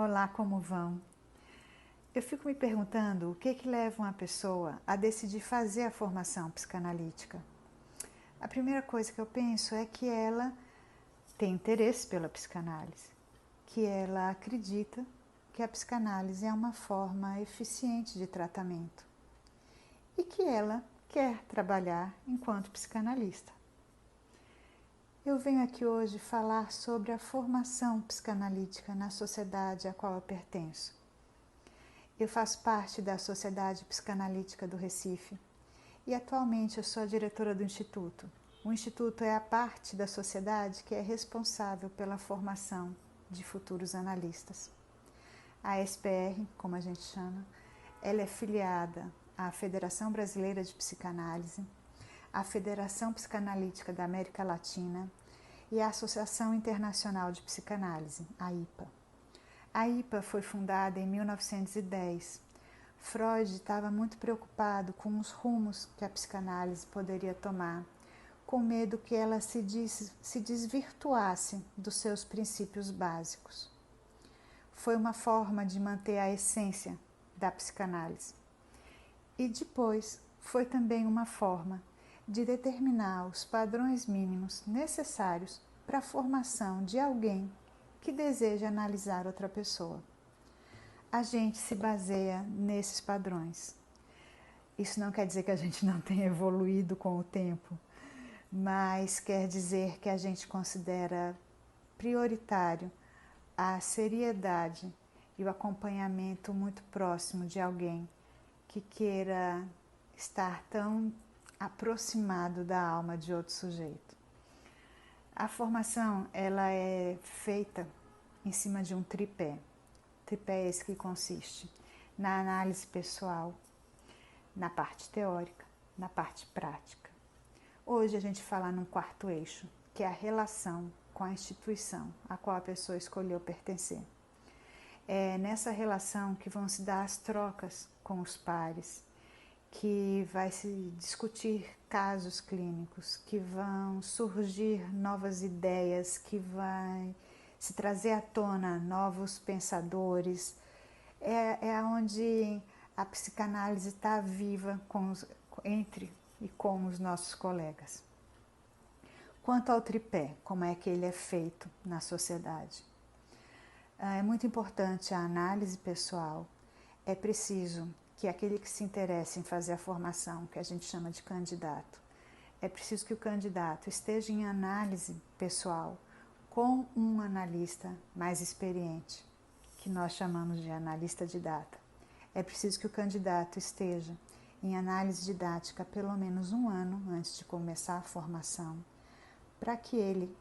Olá, como vão? Eu fico me perguntando o que leva uma pessoa a decidir fazer a formação psicanalítica. A primeira coisa que eu penso é que ela tem interesse pela psicanálise, que ela acredita que a psicanálise é uma forma eficiente de tratamento e que ela quer trabalhar enquanto psicanalista. Eu venho aqui hoje falar sobre a formação psicanalítica na sociedade a qual eu pertenço. Eu faço parte da Sociedade Psicanalítica do Recife e atualmente eu sou a diretora do Instituto. O Instituto é a parte da sociedade que é responsável pela formação de futuros analistas. A SPR, como a gente chama, ela é filiada à Federação Brasileira de Psicanálise, à Federação Psicanalítica da América Latina e à Associação Internacional de Psicanálise, a IPA. A IPA foi fundada em 1910. Freud estava muito preocupado com os rumos que a psicanálise poderia tomar, com medo que ela se desvirtuasse dos seus princípios básicos. Foi uma forma de manter a essência da psicanálise. E depois foi também uma forma de determinar os padrões mínimos necessários para a formação de alguém que deseja analisar outra pessoa. A gente se baseia nesses padrões. Isso não quer dizer que a gente não tenha evoluído com o tempo, mas quer dizer que a gente considera prioritário a seriedade e o acompanhamento muito próximo de alguém que queira estar tão aproximado da alma de outro sujeito. A formação ela é feita em cima de um tripé. Tripé esse que consiste na análise pessoal, na parte teórica, na parte prática. Hoje a gente fala num quarto eixo, que é a relação com a instituição a qual a pessoa escolheu pertencer. É nessa relação que vão se dar as trocas com os pares, que vai se discutir casos clínicos, que vão surgir novas ideias, que vai se trazer à tona novos pensadores. É onde a psicanálise está viva entre e com os nossos colegas. Quanto ao tripé, como é que ele é feito na sociedade? É muito importante a análise pessoal. É preciso que aquele que se interessa em fazer a formação, que a gente chama de candidato, é preciso que o candidato esteja em análise pessoal com um analista mais experiente, que nós chamamos de analista de data. É preciso que o candidato esteja em análise didática pelo menos 1 ano antes de começar a formação, para que ele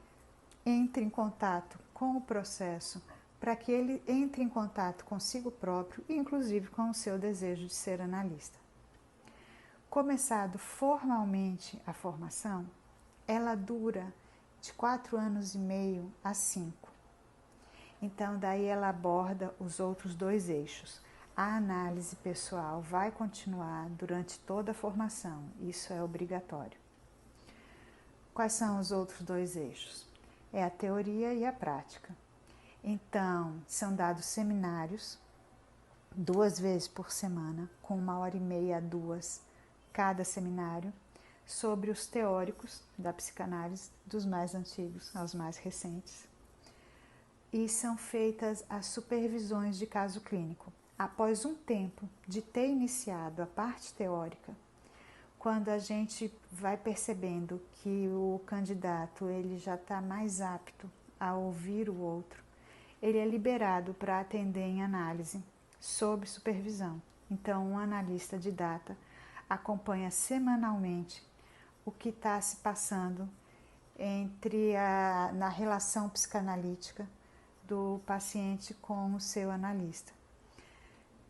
entre em contato com o processo, para que ele entre em contato consigo próprio e inclusive com o seu desejo de ser analista. Começado formalmente a formação, ela dura de 4 anos e meio a 5. Então daí ela aborda os outros 2 eixos. A análise pessoal vai continuar durante toda a formação, isso é obrigatório. Quais são os outros 2 eixos? É a teoria e a prática. Então, são dados seminários 2 vezes por semana, com 1h30 a 2 cada seminário, sobre os teóricos da psicanálise, dos mais antigos aos mais recentes. E são feitas as supervisões de caso clínico. Após um tempo de ter iniciado a parte teórica, quando a gente vai percebendo que o candidato ele já está mais apto a ouvir o outro, ele é liberado para atender em análise sob supervisão. Então, um analista de data acompanha semanalmente o que está se passando na relação psicanalítica do paciente com o seu analista.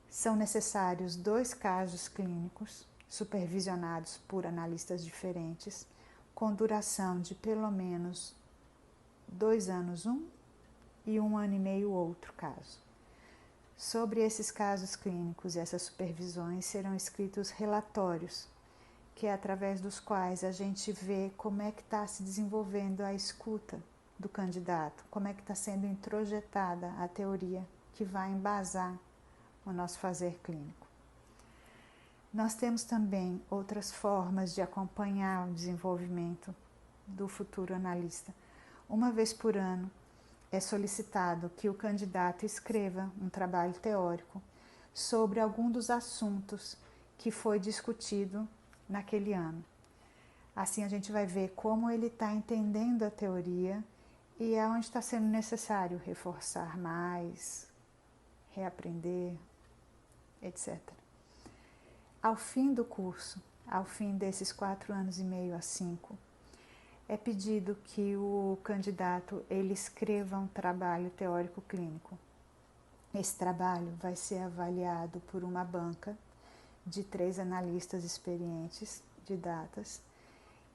São necessários 2 casos clínicos supervisionados por analistas diferentes, com duração de pelo menos 2 anos e 1 ano e meio outro caso. Sobre esses casos clínicos e essas supervisões serão escritos relatórios, que é através dos quais a gente vê como é que está se desenvolvendo a escuta do candidato, como é que está sendo introjetada a teoria que vai embasar o nosso fazer clínico. Nós temos também outras formas de acompanhar o desenvolvimento do futuro analista. Uma vez por ano é solicitado que o candidato escreva um trabalho teórico sobre algum dos assuntos que foi discutido naquele ano. Assim a gente vai ver como ele está entendendo a teoria e aonde está sendo necessário reforçar mais, reaprender, etc. Ao fim do curso, ao fim desses 4 anos e meio a 5, é pedido que o candidato ele escreva um trabalho teórico clínico. Esse trabalho vai ser avaliado por uma banca de 3 analistas experientes de datas,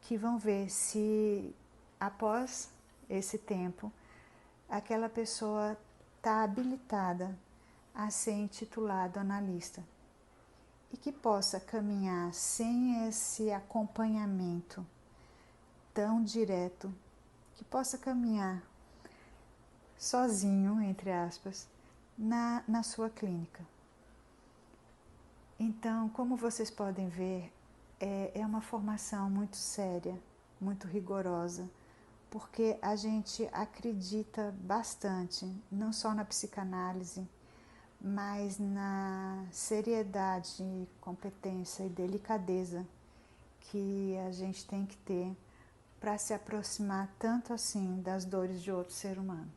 que vão ver se, após esse tempo, aquela pessoa está habilitada a ser intitulado analista e que possa caminhar sem esse acompanhamento tão direto, que possa caminhar sozinho, entre aspas, na sua clínica. Então, como vocês podem ver, é uma formação muito séria, muito rigorosa, porque a gente acredita bastante, não só na psicanálise, mas na seriedade, competência e delicadeza que a gente tem que ter para se aproximar tanto assim das dores de outro ser humano.